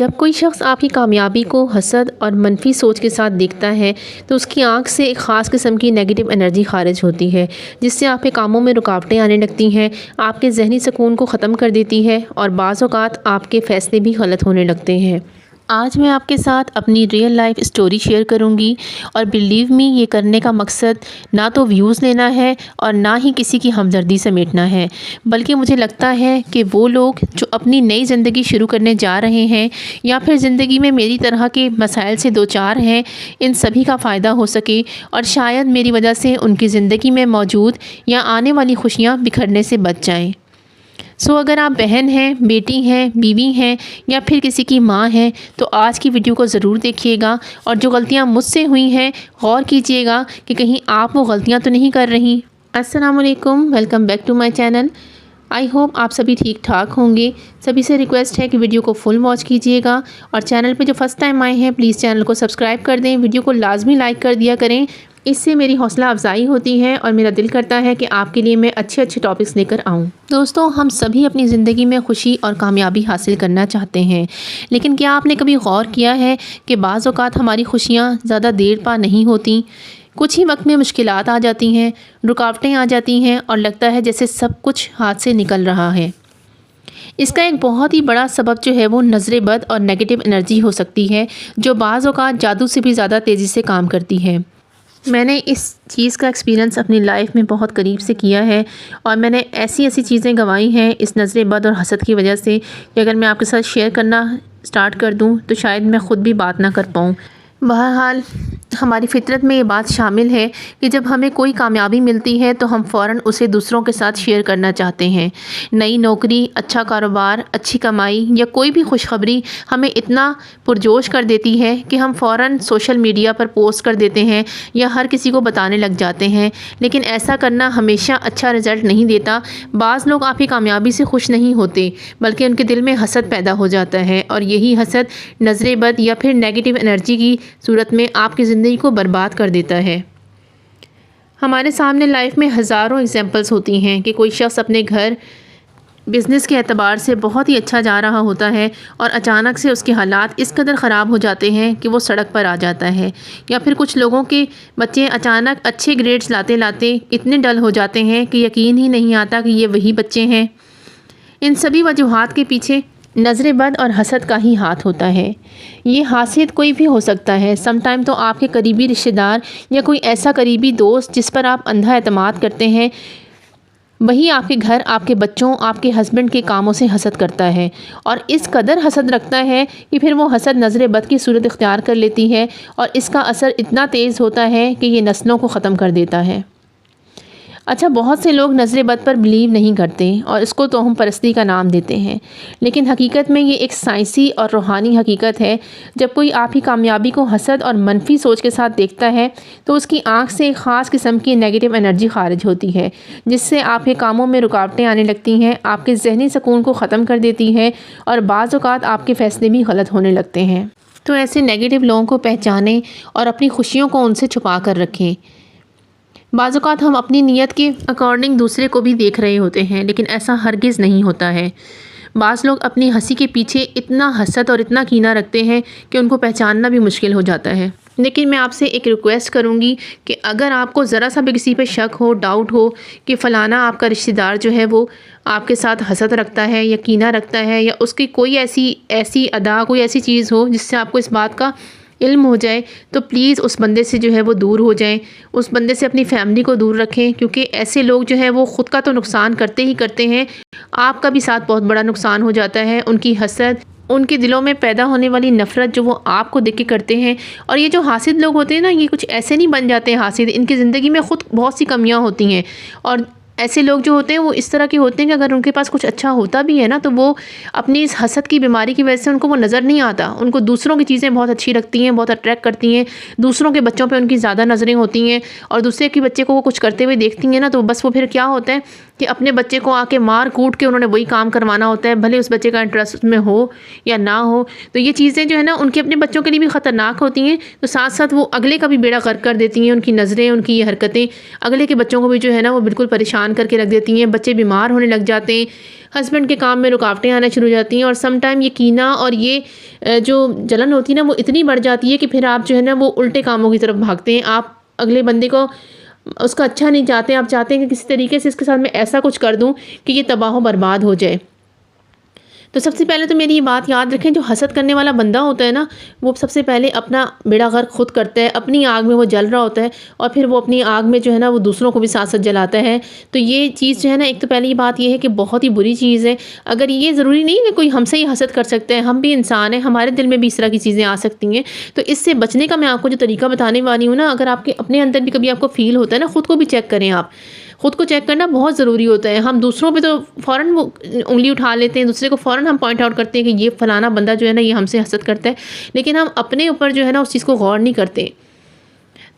जब कोई शख्स आपकी कामयाबी को हसद और मनफी सोच के साथ देखता है तो उसकी आंख से एक ख़ास किस्म की नेगेटिव एनर्जी खारिज होती है, जिससे आपके कामों में रुकावटें आने लगती हैं, आपके जहनी सुकून को ख़त्म कर देती है और बाज़ औक़ात आपके फ़ैसले भी गलत होने लगते हैं। आज मैं आपके साथ अपनी रियल लाइफ स्टोरी शेयर करूंगी और बिलीव मी, ये करने का मकसद ना तो व्यूज़ लेना है और ना ही किसी की हमदर्दी समेटना है, बल्कि मुझे लगता है कि वो लोग जो अपनी नई ज़िंदगी शुरू करने जा रहे हैं या फिर ज़िंदगी में मेरी तरह के मसाइल से दो चार हैं, इन सभी का फ़ायदा हो सके और शायद मेरी वजह से उनकी ज़िंदगी में मौजूद या आने वाली खुशियाँ बिखरने से बच जाएँ। अगर आप बहन हैं, बेटी हैं, बीवी हैं या फिर किसी की माँ हैं तो आज की वीडियो को ज़रूर देखिएगा और जो गलतियाँ मुझसे हुई हैं गौर कीजिएगा कि कहीं आप वो गलतियाँ तो नहीं कर रही। अस्सलाम वालेकुम, welcome back to my channel. I hope आप सभी ठीक ठाक होंगे। सभी से रिक्वेस्ट है कि वीडियो को फुल वॉच कीजिएगा और चैनल पे जो फर्स्ट टाइम आए हैं प्लीज़ चैनल को सब्सक्राइब कर दें, वीडियो को लाजमी लाइक कर दिया करें। इससे मेरी हौसला अफजाई होती है और मेरा दिल करता है कि आपके लिए मैं अच्छे अच्छे टॉपिक्स लेकर आऊँ। दोस्तों, हम सभी अपनी ज़िंदगी में खुशी और कामयाबी हासिल करना चाहते हैं, लेकिन क्या आपने कभी गौर किया है कि बाज़ औक़ात हमारी खुशियाँ ज़्यादा देर पा नहीं होती। कुछ ही वक्त में मुश्किलात आ जाती हैं, रुकावटें आ जाती हैं और लगता है जैसे सब कुछ हाथ से निकल रहा है। इसका एक बहुत ही बड़ा सबब जो है वो नज़र बद और नेगेटिव एनर्जी हो सकती है, जो बाज़ औक़ात जादू से भी ज़्यादा तेज़ी से काम करती है। मैंने इस चीज़ का एक्सपीरियंस अपनी लाइफ में बहुत करीब से किया है और मैंने ऐसी ऐसी चीज़ें गंवाई हैं इस नज़र बद और हसद की वजह से कि अगर मैं आपके साथ शेयर करना स्टार्ट कर दूं तो शायद मैं ख़ुद भी बात ना कर पाऊँ। बहरहाल, हमारी फितरत में ये बात शामिल है कि जब हमें कोई कामयाबी मिलती है तो हम फ़ौरन उसे दूसरों के साथ शेयर करना चाहते हैं। नई नौकरी, अच्छा कारोबार, अच्छी कमाई या कोई भी खुशखबरी हमें इतना पुरजोश कर देती है कि हम फ़ौरन सोशल मीडिया पर पोस्ट कर देते हैं या हर किसी को बताने लग जाते हैं। लेकिन ऐसा करना हमेशा अच्छा रिज़ल्ट नहीं देता। बाज़ लोग आपकी कामयाबी से खुश नहीं होते बल्कि उनके दिल में हसद पैदा हो जाता है और यही हसद नज़र बद या फिर नेगेटिव एनर्जी की सूरत में आपकी ज़िंदगी को बर्बाद कर देता है। हमारे सामने लाइफ में हज़ारों एग्जांपल्स होती हैं कि कोई शख्स अपने घर बिज़नेस के एतबार से बहुत ही अच्छा जा रहा होता है और अचानक से उसके हालात इस कदर ख़राब हो जाते हैं कि वो सड़क पर आ जाता है। या फिर कुछ लोगों के बच्चे अचानक अच्छे ग्रेड्स लाते लाते इतने डल हो जाते हैं कि यकीन ही नहीं आता कि ये वही बच्चे हैं। इन सभी वजूहात के पीछे नज़र बद और हसद का ही हाथ होता है। ये हासियत कोई भी हो सकता है। समटाइम तो आपके करीबी रिश्तेदार या कोई ऐसा करीबी दोस्त जिस पर आप अंधा एतमाद करते हैं, वही आपके घर, आपके बच्चों, आपके हस्बैंड के कामों से हसद करता है और इस कदर हसद रखता है कि फिर वो हसद नज़र बद की सूरत इख्तियार कर लेती है और इसका असर इतना तेज़ होता है कि ये नस्लों को ख़त्म कर देता है। अच्छा, बहुत से लोग नज़र बद पर बिलीव नहीं करते और इसको तोहम परस्ती का नाम देते हैं, लेकिन हकीकत में ये एक साइंसी और रूहानी हकीकत है। जब कोई आपकी कामयाबी को हसद और मनफी सोच के साथ देखता है तो उसकी आंख से एक ख़ास किस्म की नेगेटिव एनर्जी खारिज होती है, जिससे आपके कामों में रुकावटें आने लगती हैं, आपके जहनी सुकून को ख़त्म कर देती है और बाज़ औक़ात आपके फ़ैसले भी गलत होने लगते हैं। तो ऐसे नेगेटिव लोगों को पहचानें और अपनी खुशियों को उनसे छुपा कर रखें। बाज़ औक़ात हम अपनी नीयत के अकॉर्डिंग दूसरे को भी देख रहे होते हैं, लेकिन ऐसा हरगिज़ नहीं होता है। बाज़ लोग अपनी हंसी के पीछे इतना हसद और इतना कीना रखते हैं कि उनको पहचानना भी मुश्किल हो जाता है। लेकिन मैं आपसे एक रिक्वेस्ट करूंगी कि अगर आपको ज़रा सा भी किसी पे शक हो, डाउट हो कि फ़लाना आपका रिश्तेदार जो है वो आपके साथ हसद रखता है या कीना रखता है या उसकी कोई ऐसी अदा, कोई ऐसी चीज़ हो जिससे आपको इस बात का इल्म हो जाए, तो प्लीज़ उस बंदे से जो है वो दूर हो जाएं। उस बंदे से अपनी फैमिली को दूर रखें, क्योंकि ऐसे लोग जो हैं वो ख़ुद का तो नुकसान करते ही करते हैं, आपका भी साथ बहुत बड़ा नुकसान हो जाता है। उनकी हसद, उनके दिलों में पैदा होने वाली नफ़रत जो वो आपको देख के करते हैं। और ये जो हासिद लोग होते हैं ना, ये कुछ ऐसे नहीं बन जाते हैं हासिद, इनकी ज़िंदगी में ख़ुद बहुत सी कमियाँ होती हैं और ऐसे लोग जो होते हैं वो इस तरह के होते हैं कि अगर उनके पास कुछ अच्छा होता भी है ना तो वो अपनी इस हसद की बीमारी की वजह से उनको वो नज़र नहीं आता। उनको दूसरों की चीज़ें बहुत अच्छी लगती हैं, बहुत अट्रैक्ट करती हैं, दूसरों के बच्चों पे उनकी ज़्यादा नज़रें होती हैं और दूसरे के बच्चे को वो कुछ करते हुए देखती हैं ना तो बस वो फिर क्या होता है कि अपने बच्चे को आके मार कूट के उन्होंने वही काम करवाना होता है, भले उस बच्चे का इंटरेस्ट उसमें हो या ना हो। तो ये चीज़ें जो है ना उनके अपने बच्चों के लिए भी ख़तरनाक होती हैं, तो साथ साथ वो अगले का भी बेड़ा गर्क कर देती हैं। उनकी नज़रें, उनकी ये हरकतें अगले के बच्चों को भी जो है ना वो बिल्कुल परेशान करके रख देती हैं। बच्चे बीमार होने लग जाते हैं, हस्बैंड के काम में रुकावटें आना शुरू हो जाती हैं, और सम टाइम ये कीना और ये जो जलन होती है ना वो इतनी बढ़ जाती है कि फिर आप जो है ना वो उल्टे कामों की तरफ भागते हैं। आप अगले बंदे को उसका अच्छा नहीं चाहते, आप चाहते हैं कि किसी तरीके से इसके साथ मैं ऐसा कुछ कर दूं कि ये तबाह बर्बाद हो जाए। तो सबसे पहले तो मेरी ये बात याद रखें, जो हसद करने वाला बंदा होता है ना वो सबसे पहले अपना बेड़ा गर्क खुद करता है, अपनी आग में वो जल रहा होता है और फिर वो अपनी आग में जो है ना वो दूसरों को भी साथ साथ जलाता है। तो ये चीज़ जो है ना, एक तो पहली बात ये है कि बहुत ही बुरी चीज़ है। अगर ये ज़रूरी नहीं कि कोई हमसे ही हसद कर सकते हैं, हम भी इंसान हैं, हमारे दिल में भी इस तरह की चीज़ें आ सकती हैं। तो इससे बचने का मैं आपको जो तरीका बताने वाली हूँ ना, अगर आपके अपने अंदर भी कभी आपको फ़ील होता है ना, ख़ुद को भी चेक करें। आप ख़ुद को चेक करना बहुत ज़रूरी होता है। हम दूसरों पे तो फ़ौरन वो उंगली उठा लेते हैं, दूसरे को फ़ौरन हम पॉइंट आउट करते हैं कि ये फ़लाना बंदा जो है ना ये हमसे हसद करता है, लेकिन हम अपने ऊपर जो है ना उस चीज़ को गौर नहीं करते।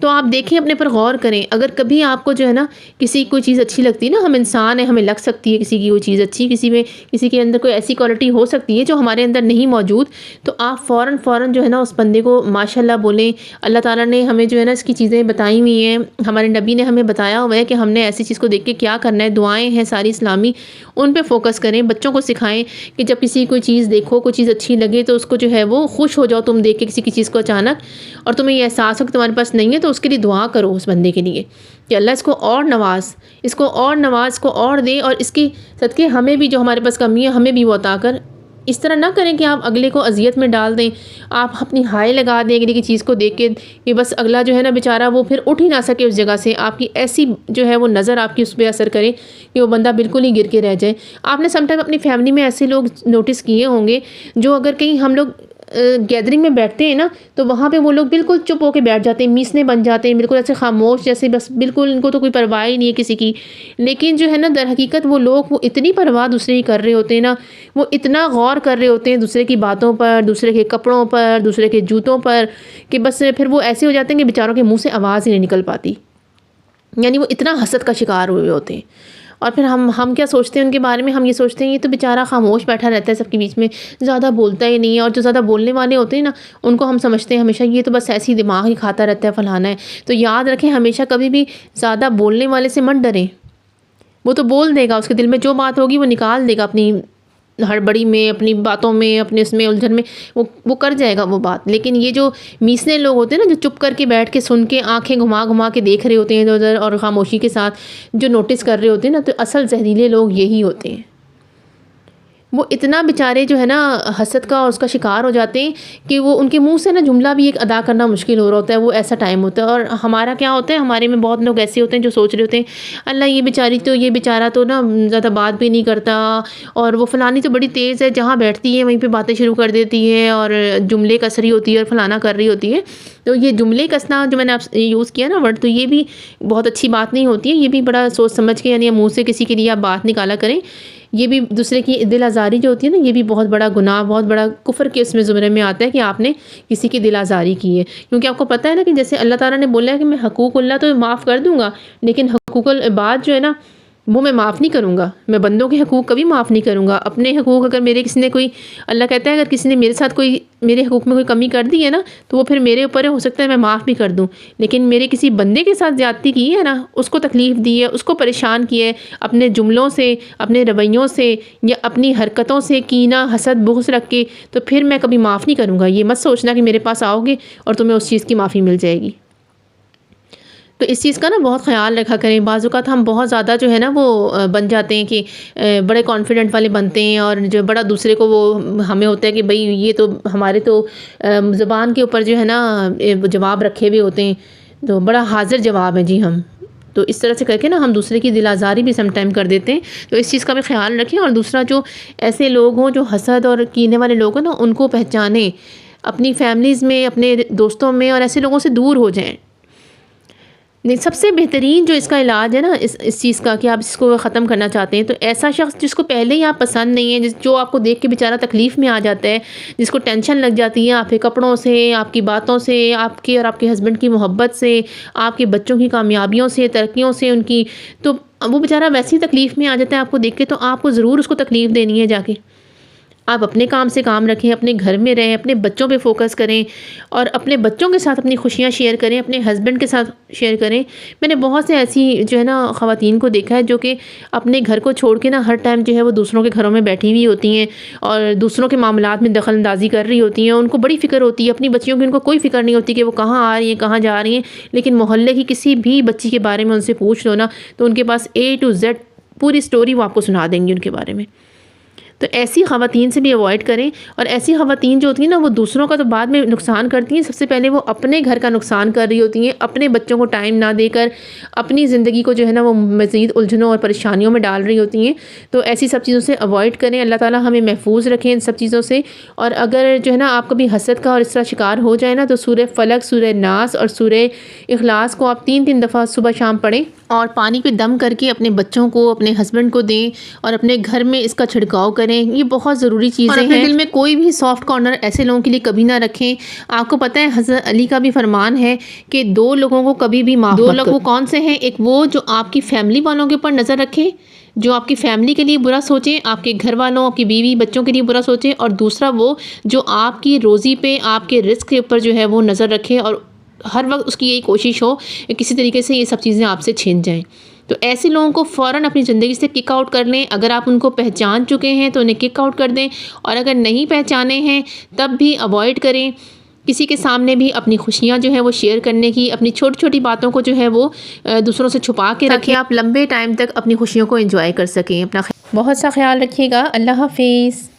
तो आप देखें, अपने पर गौर करें। अगर कभी आपको जो है ना किसी कोई चीज़ अच्छी लगती है ना, हम इंसान हैं, हमें लग सकती है किसी की वो चीज़ अच्छी, किसी में किसी के अंदर कोई ऐसी क्वालिटी हो सकती है जो हमारे अंदर नहीं मौजूद, तो आप फ़ौरन जो है ना उस बंदे को माशाल्लाह बोलें। अल्लाह ताला ने हमें जो है ना इसकी चीज़ें बताई हुई हैं, हमारे नबी ने हमें बताया हुआ है कि हमने ऐसी चीज़ को देख के क्या करना है। दुआएँ हैं सारी इस्लामी, उन पे फ़ोकस करें। बच्चों को सिखाएं कि जब किसी कोई चीज़ देखो, कोई चीज़ अच्छी लगे तो उसको जो है वो खुश हो जाओ तुम देख के किसी की चीज़ को अचानक, और तुम्हें ये एहसास हो कि तुम्हारे पास नहीं है, तो उसके लिए दुआ करो उस बंदे के लिए कि अल्लाह इसको और नवाज़, इसको और नवाज़, को और दे, और इसकी सदक़े हमें भी जो हमारे पास कमी है हमें भी वो अता कर। इस तरह ना करें कि आप अगले को अज़ियत में डाल दें, आप अपनी हाय लगा दें अगले की चीज़ को देख के कि बस अगला जो है ना बेचारा वो फिर उठ ही ना सके उस जगह से। आपकी ऐसी जो है वो नज़र आपकी उस पर असर करे कि वो बंदा बिल्कुल ही गिर के रह जाए। आपने समटाइम अपनी फैमिली में ऐसे लोग नोटिस किए होंगे जो अगर कहीं हम लोग गैदरिंग में बैठते हैं ना तो वहाँ पे वो लोग बिल्कुल चुप होकर बैठ जाते हैं, मीसने बन जाते हैं, बिल्कुल ऐसे खामोश, जैसे बस बिल्कुल इनको तो कोई परवाह ही नहीं है किसी की। लेकिन जो है ना दर हकीकत वो लोग वो इतनी परवाह दूसरे की कर रहे होते हैं ना, वो इतना गौर कर रहे होते हैं दूसरे की बातों पर, दूसरे के कपड़ों पर, दूसरे के जूतों पर, कि बस फिर वो ऐसे हो जाते हैं कि बेचारों के मुँह से आवाज़ ही नहीं निकल पाती। यानी वो इतना हसद का शिकार हुए होते हैं। और फिर हम क्या सोचते हैं उनके बारे में, हम ये सोचते हैं ये तो बेचारा खामोश बैठा रहता है सबके बीच में, ज़्यादा बोलता ही नहीं है। और जो ज़्यादा बोलने वाले होते हैं ना उनको हम समझते हैं हमेशा ये तो बस ऐसी दिमाग ही खाता रहता है, फलाना है। तो याद रखें, हमेशा कभी भी ज़्यादा बोलने वाले से मत डरें। वो तो बोल देगा, उसके दिल में जो बात होगी वो निकाल देगा अपनी हड़बड़ी में, अपनी बातों में, अपने उसमें उलझन में वो कर जाएगा वो बात। लेकिन ये जो मीसने लोग होते हैं ना, जो चुप करके बैठ के सुन के आंखें घुमा घुमा के देख रहे होते हैं इधर उधर और खामोशी के साथ जो नोटिस कर रहे होते हैं ना, तो असल जहरीले लोग यही होते हैं। वो इतना बेचारे जो है ना हसद का और उसका शिकार हो जाते हैं कि वो उनके मुंह से ना जुमला भी एक अदा करना मुश्किल हो रहा होता है। वो ऐसा टाइम होता है। और हमारा क्या होता है, हमारे में बहुत लोग ऐसे होते हैं जो सोच रहे होते हैं अल्लाह ये बेचारा तो ना ज़्यादा बात भी नहीं करता, और वो फ़लानी तो बड़ी तेज़ है, जहाँ बैठती है वहीं पे बातें शुरू कर देती है और जुमले कस रही होती है और फलाना कर रही होती है। तो ये जुमले कसना जो मैंने आप यूज़ किया ना वर्ड, तो ये भी बहुत अच्छी बात नहीं होती है। ये भी बड़ा सोच समझ के, यानी मुँह से किसी के लिए आप बात निकाला करें। ये भी दूसरे की दिल आज़ारी जो होती है ना, ये भी बहुत बड़ा गुनाह, बहुत बड़ा कुफ्र के उसमें ज़ुमरे में आता है कि आपने किसी की दिल आज़ारी की है। क्योंकि आपको पता है ना कि जैसे अल्लाह ताला ने बोला है कि मैं हकूक़ुल्लाह तो माफ़ कर दूँगा, लेकिन हकूक़ुल इबाद जो है ना वो मैं माफ़ नहीं करूँगा। मैं बंदों के हकूक़ कभी माफ़ नहीं करूँगा। अपने हकूक़ अगर मेरे किसी ने कोई, अल्लाह कहता है अगर किसी ने मेरे साथ कोई मेरे हकूक़ में कोई कमी कर दी है ना, तो वो फिर मेरे ऊपर है, हो सकता है मैं माफ़ भी कर दूँ। लेकिन मेरे किसी बंदे के साथ ज़्यादती की है ना, उसको तकलीफ़ दी है, उसको परेशान किया है अपने जुमलों से, अपने रवैयों से या अपनी हरकतों से, कीना हसद बुग़्ज़ रख के, तो फिर मैं कभी माफ़ नहीं करूँगा। ये मत सोचना कि मेरे पास आओगे और तुम्हें उस चीज़ की माफ़ी मिल जाएगी। तो इस चीज़ का ना बहुत ख़्याल रखा करें। बाज़ औक़ात हम बहुत ज़्यादा जो है ना वो बन जाते हैं कि बड़े कॉन्फिडेंट वाले बनते हैं, और जो बड़ा दूसरे को वो हमें होता है कि भाई ये तो हमारे तो ज़ुबान के ऊपर जो है ना जवाब रखे हुए होते हैं, तो बड़ा हाज़िर जवाब है जी हम। तो इस तरह से करके ना हम दूसरे की दिल आज़ारी भी सम टाइम कर देते हैं। तो इस चीज़ का भी ख़्याल रखें। और दूसरा, जो ऐसे लोग हों जो हसद और कीने वाले लोग हैं ना, उनको पहचानें, अपनी फैमिलीज़ में, अपने दोस्तों में, और ऐसे लोगों से दूर हो जाएँ। नहीं, सबसे बेहतरीन जो इसका इलाज है ना इस चीज़ का, कि आप इसको ख़त्म करना चाहते हैं, तो ऐसा शख्स जिसको पहले ही आप पसंद नहीं है, जो आपको देख के बेचारा तकलीफ़ में आ जाता है, जिसको टेंशन लग जाती है आपके कपड़ों से, आपकी बातों से, आपके और आपके हस्बैंड की मोहब्बत से, आपके बच्चों की कामयाबियों से, तरक्कियों से उनकी, तो वो बेचारा वैसी तकलीफ़ में आ जाता है आपको देख के, तो आपको ज़रूर उसको तकलीफ़ देनी है जाके। आप अपने काम से काम रखें, अपने घर में रहें, अपने बच्चों पे फ़ोकस करें और अपने बच्चों के साथ अपनी खुशियाँ शेयर करें, अपने हस्बैंड के साथ शेयर करें। मैंने बहुत से ऐसी जो है ना ख़वातीन को देखा है जो कि अपने घर को छोड़ के ना हर टाइम जो है वो दूसरों के घरों में बैठी हुई होती हैं और दूसरों के मामलात में दखल अंदाज़ी कर रही होती हैं। उनको बड़ी फ़िक्र होती है अपनी बच्चियों की, उनको कोई फ़िक्र नहीं होती कि वो कहाँ आ रही हैं, कहाँ जा रही हैं। लेकिन मोहल्ले की किसी भी बच्ची के बारे में उनसे पूछ लो ना, तो उनके पास A to Z पूरी स्टोरी वो आपको सुना देंगी उनके बारे में। तो ऐसी ख़वातीन से भी अवॉइड करें। और ऐसी ख़वातीन जो होती हैं ना, वो दूसरों का तो बाद में नुकसान करती हैं, सबसे पहले वो अपने घर का नुकसान कर रही होती हैं, अपने बच्चों को टाइम ना देकर अपनी ज़िंदगी को जो है ना वो मज़ीद उलझनों और परेशानियों में डाल रही होती हैं। तो ऐसी सब चीज़ों से अवॉइड करें। अल्लाह ताला हमें महफूज रखें इन सब चीज़ों से। और अगर जो है ना आप कभी हसद का और इस तरह शिकार हो जाए ना, तो सूरह फ़लक, सूरह नास और सूरह इखलास को आप 3-3 दफ़ा सुबह शाम पढ़ें और पानी पे दम करके अपने बच्चों को, अपने हस्बैंड को दें और अपने घर में इसका छिड़काव करें। ये बहुत ज़रूरी चीज़ें हैं। अपने दिल में कोई भी सॉफ्ट कॉर्नर ऐसे लोगों के लिए कभी ना रखें। आपको पता है हज़रत अली का भी फरमान है कि 2 लोगों को कभी भी माफ़ मत करो। 2 लोग वो कौन से हैं? एक वो जो आपकी फैमिली वालों के ऊपर नज़र रखें, जो आपकी फैमिली के लिए बुरा सोचें, आपके घर वालों, आपकी बीवी बच्चों के लिए बुरा सोचें। और दूसरा वो जो आपकी रोज़ी पे, आपके रिस्क के ऊपर जो है वो नज़र रखें और हर वक्त उसकी यही कोशिश हो कि किसी तरीके से ये सब चीज़ें आपसे छिन जाएं। तो ऐसे लोगों को फ़ौरन अपनी ज़िंदगी से किक आउट कर लें। अगर आप उनको पहचान चुके हैं तो उन्हें किक आउट कर दें, और अगर नहीं पहचाने हैं तब भी अवॉइड करें। किसी के सामने भी अपनी खुशियाँ जो है वो शेयर करने की, अपनी छोटी छोटी बातों को जो है वो दूसरों से छुपा के रखें, आप लंबे टाइम तक अपनी खुशियों को एंजॉय कर सकें। अपना बहुत सा ख्याल रखिएगा। अल्लाह हाफिज़।